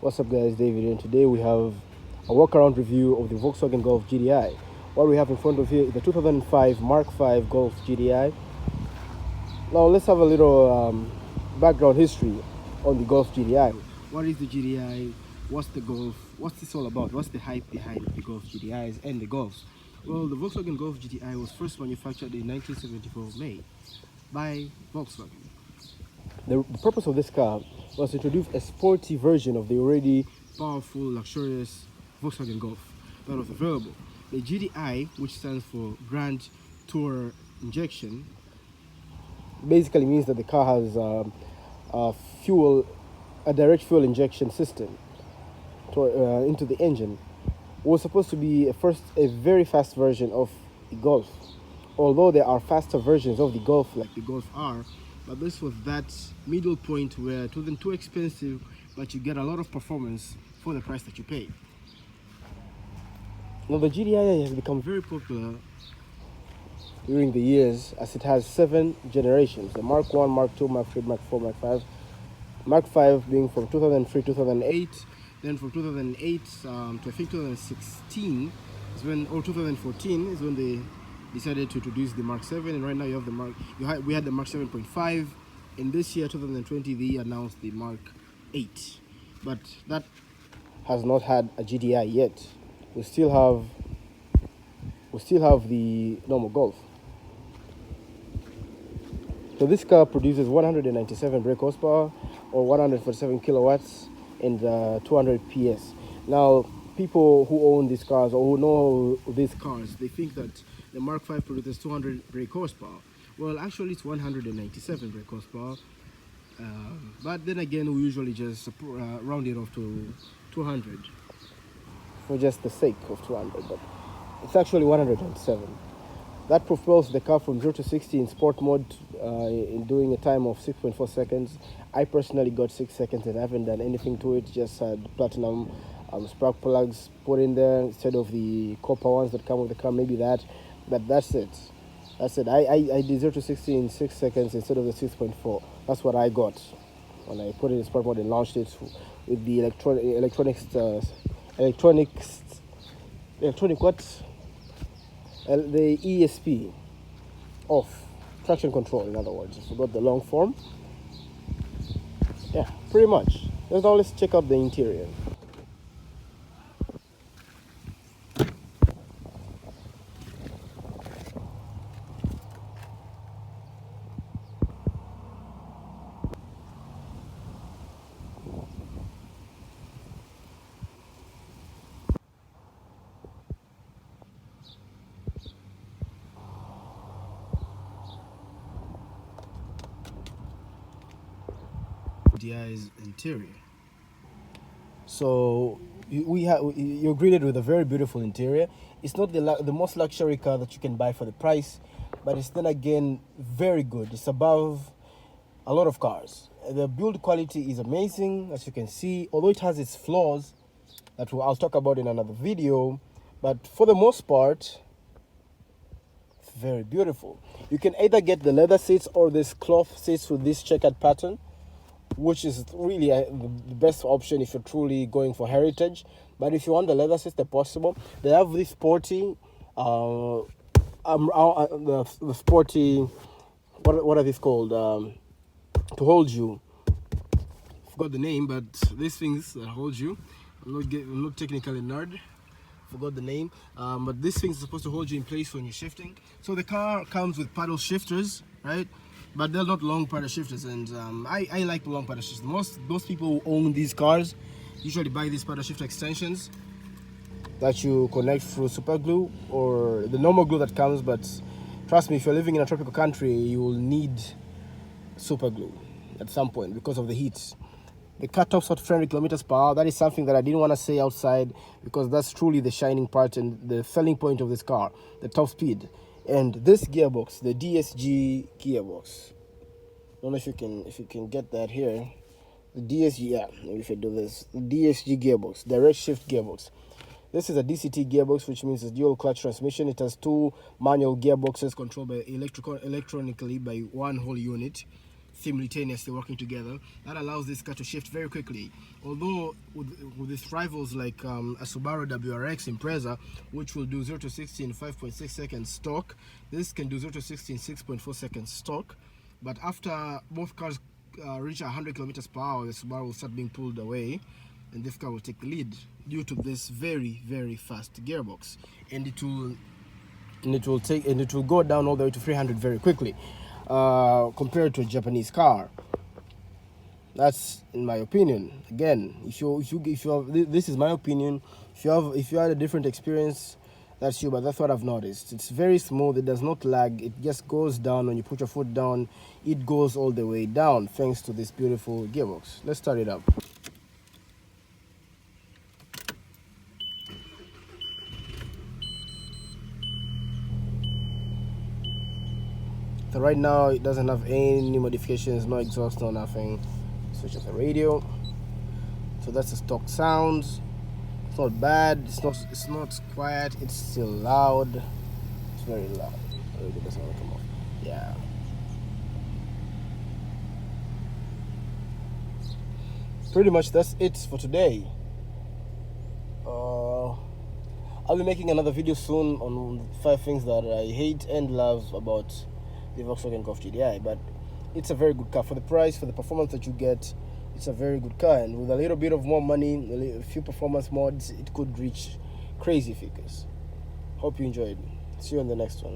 What's up guys, David, and today we have a walk-around review of the Volkswagen Golf GTI. What we have in front of here is the 2005 Mk5 Golf GTI. Now let's have a little background history on the Golf GTI. What is the GTI? What's the Golf? What's this all about? What's the hype behind the Golf GTIs and the Golfs? Well, the Volkswagen Golf GTI was first manufactured in 1974 May by Volkswagen. The purpose of this car was to introduce a sporty version of the already powerful, luxurious Volkswagen Golf that was available. The GTI, which stands for Grand Tour Injection, basically means that the car has a direct fuel injection system into the engine. It was supposed to be a very fast version of the Golf, although there are faster versions of the Golf like the Golf R. But this was that middle point where it wasn't too expensive, but you get a lot of performance for the price that you pay. Now the GTI has become very popular during the years as it has 7 generations: the Mark 1, Mark 2, Mark 3, Mark 4, Mark 5. Mark 5 being from 2003, 2008, then from 2008 to I think 2016 is when, or 2014 is when they decided to introduce the Mark 7, and right now you have we had the Mark 7.5, and this year 2020 they announced the Mark 8, but that has not had a GTI yet. We still have the normal Golf. So this car produces 197 brake horsepower or 147 kilowatts and 200 PS. Now people who own these cars or who know these cars, they think that the Mark 5 produces 200 brake horsepower. Well, actually it's 197 brake horsepower, but then again we usually just round it off to 200 for just the sake of 200, but it's actually 197. That propels the car from 0 to 60 in sport mode in doing a time of 6.4 seconds. I personally got 6 seconds and I haven't done anything to it, just had platinum spark plugs put in there instead of the copper ones that come with the car, maybe that, but that's it. I did 0 to 60 in 6 seconds instead of the 6.4. That's what I got when I put it in sport mode and launched it with the the ESP off, traction control in other words. I forgot the long form. Yeah, pretty much. Let's check out the interior. GTI's interior. So you're greeted with a very beautiful interior. It's not the most luxury car that you can buy for the price, but it's then again very good. It's above a lot of cars. The build quality is amazing, as you can see, although it has its flaws that I'll talk about in another video, but for the most part it's very beautiful. You can either get the leather seats or this cloth seats with this checkered pattern, which is really the best option if you're truly going for heritage. But if you want the leather seats, they're possible. They have this sporty the sporty, what are these called, to hold you. Forgot the name, but these things that hold you. I'm not technically nerd, forgot the name, but these things are supposed to hold you in place when you're shifting. So the car comes with paddle shifters, right? But they're not long paddle shifters, and I like the long paddle shifters. Most people who own these cars usually buy these paddle shifter extensions that you connect through super glue or the normal glue that comes, but trust me, if you're living in a tropical country, you will need super glue at some point because of the heat. The car tops at 300 kilometers per hour. That is something that I didn't want to say outside because that's truly the shining part and the selling point of this car, the top speed. And this gearbox, the DSG gearbox, I don't know if you can get that here. The DSG, yeah, maybe if I do this, the DSG gearbox, direct shift gearbox. This is a DCT gearbox, which means it's dual clutch transmission. It has 2 manual gearboxes controlled by electronically by one whole unit. simultaneously working together. That allows this car to shift very quickly. Although with its rivals like a Subaru WRX Impreza, which will do 0 to 60 in 5.6 seconds stock, this can do 0 to 60 in 6.4 seconds stock. But after both cars reach 100 kilometers per hour, the Subaru will start being pulled away, and this car will take the lead due to this very, very fast gearbox, and it will go down all the way to 300 very quickly, compared to a Japanese car. That's in my opinion. Again, if you have, this is my opinion. If you had a different experience, that's you, but that's what I've noticed. It's very smooth, it does not lag, it just goes down. When you put your foot down, it goes all the way down thanks to this beautiful gearbox. Let's start it up. So right now it doesn't have any modifications, no exhaust, no nothing. Switch off the radio. So that's the stock sounds. It's not bad, it's not quiet, it's still loud. It's very loud. The radio doesn't want to come off. Yeah. Pretty much that's it for today. I'll be making another video soon on 5 things that I hate and love about the Volkswagen Golf GTI, but it's a very good car for the price, for the performance that you get. It's a very good car, and with a little bit of more money, a few performance mods, it could reach crazy figures. Hope you enjoyed. See you on the next one.